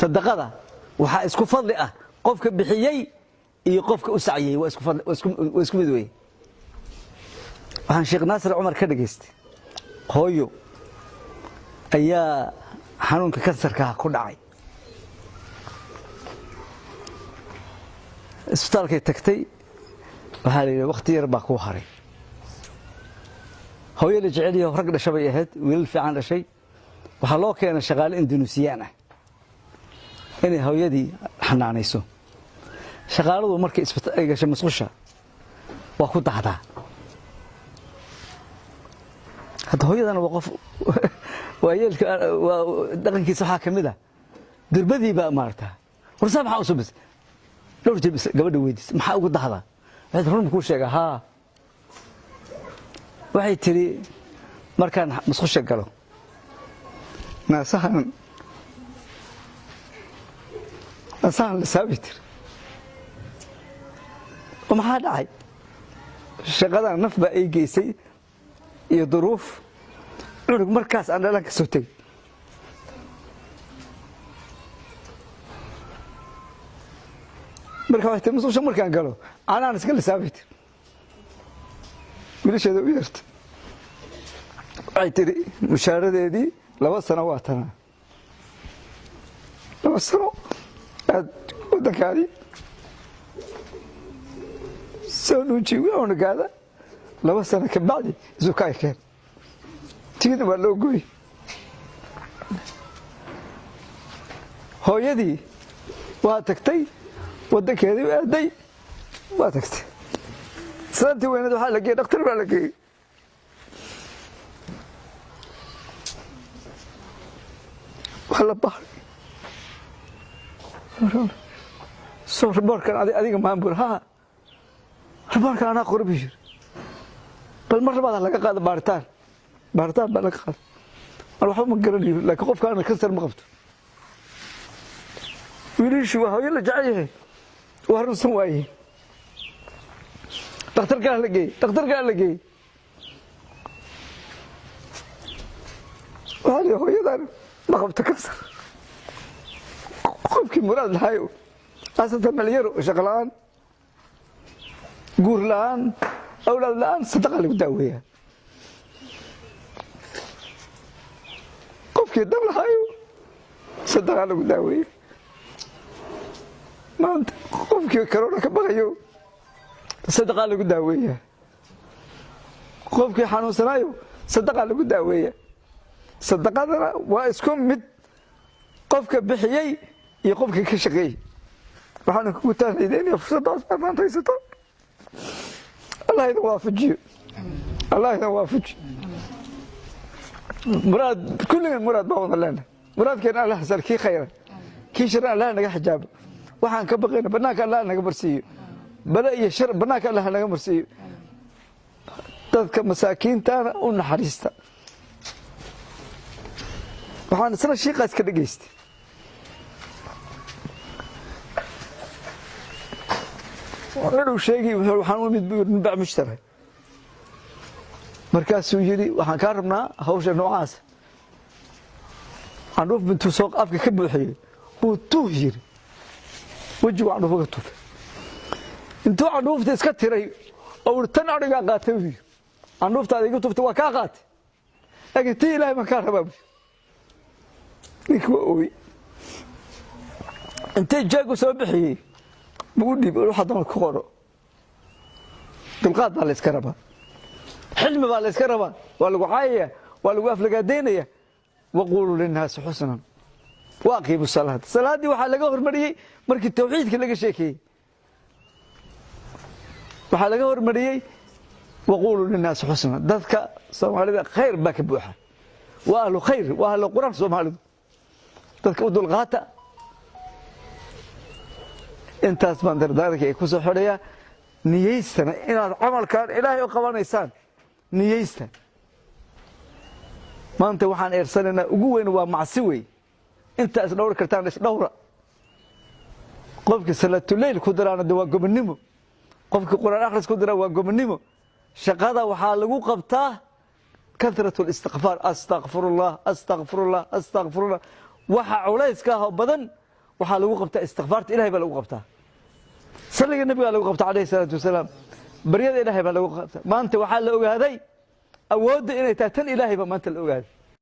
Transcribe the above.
صدقة وحا اسكو فضل قفك بحيي iyo qofka u saciyay waa isku mid weey waxaan sheekh Naasir Umar ka dhageystay hooyo ayaa xanuunka kansarka ku dhacay isbitaalka tagtay waxa la yiri waqti yar baa ku haray hooyo la jecel yahay rag dhashay ahayd wiil fiican dhashay waxa loo keenay shaqaale Indoneesiyaan ah inay hooyadii xanaanayso shaqaaladu markay ay gashay masqusha waa ku dahdaa hada hooyadana waa qof waayeelka dhaqankiisa waxa kamid ah dirbadii baa maarta warsaab waxa usoo bis dhowr jeeb gabadha weydiis maxaa ugu dahdaa waxay run ku sheega ha waxay tiri markaan masqusha galo naasahan la saabtir وما هذا عاي شغلة نفبة أي جيسي يظروف عندك مركز أنا لك صوتي مركز تمسوا شو مركز قالوا أنا نسكل ثابت ليش هذا ويرت عيتري مشاردة دي لو سنوات أنا لو سنو ودك هذه سونوجي وأنا قاعدة لو سنة كبعدي زكاة كان تيجي ولا قوي هو يدي واتكتي ودك هذي وأدي واتكتي سنتي وين ده حالك يا دكتور بالك إيه ولا بحر صور بركان هذه ما نقول ها ربك أنا قرب يجر بالمرة بعد لقى قاد بارتان بلقى قاد أروح من قرني لكن خوف كان كسر مقبته يقول شو هو يلا جاي وهرب سواي دكتور قال لقي وهذا هو يدار مقبته كسر خوف كي مراد الهايو أساسا مليار شغلان قول الآن أولاد الآن صدق اللي بداويها قف كده ولا هايو صدق اللي بداويها ما أنت قف كده كورونا كبغيو صدق اللي بداويها قف كده حنون سنايو صدق اللي بداويها صدق هذا واسكم مد قف كبحيي يقف كشقي وحنا كوتان إيدين يفسد ما تيسطون الله يوافقك الله يوافقك مراد كل مراد بعض لنا مراد كان الله سر كي خير كي شر الله نجح حجاب وحن كبقينا بناك الله نجح برسي بلا يشر بناك الله نجح برسي تذكر مساكين تانا ونحرستا وحن سنة شيء قاس كده جيست وأنا شيء وحنون بنبيع مشتري مركز سويجري وحن كاربنا هوش النوعاس عنوف بنتو سوق أفك كبر حي وتوهير وجوا عنوف قطوف انتو عنوف تسكتري أو تنعرق قاتوي عنوف تادي قطوف توكاقات لكن تي لا مكان باب نكوي انت جاكو سبحي بقولي بقول حد ما كورو دمقات بالله اسكربا حلم بالله اسكربا ولا وعايه ولا وقف لقادينيه وقولوا للناس حسنا واقيموا الصلاه دي waxaa laga hormariyay markii tawxiidka laga sheekay waxaa laga hormariyay وقولوا للناس حسنا dadka Soomaalida khayr baa ka buuxa waa ahlu khayr waa ahlu quraan Soomaalidu dadka u dulqaata intaas baan dardaarka ay ku soo xoraya niyeystana inaad amalkan Ilaahay u qabanaysaan niyeysta maanta waxaan eersanayna ugu weyn waa macsi weey inta is dhowr kartaan is dhowra qofka salaatu leyl ku daraana waa gobonimo qofka quraan akhris ku dara waa gobonimo shaqada waxaa lagu qabtaa kathratul istighfar astaghfirullah waxa culayska ah badan waxaa lagu qabtaa istikfaarta ilahay baa lagu qabtaa salliga nabiga lagu qabtaa calayhi salaatu wasalaam baryada ilaahay baa lagu qabtaa maanta waxaa la ogaaday awoodda inay tahay tan ilaahay baa maanta la ogaaday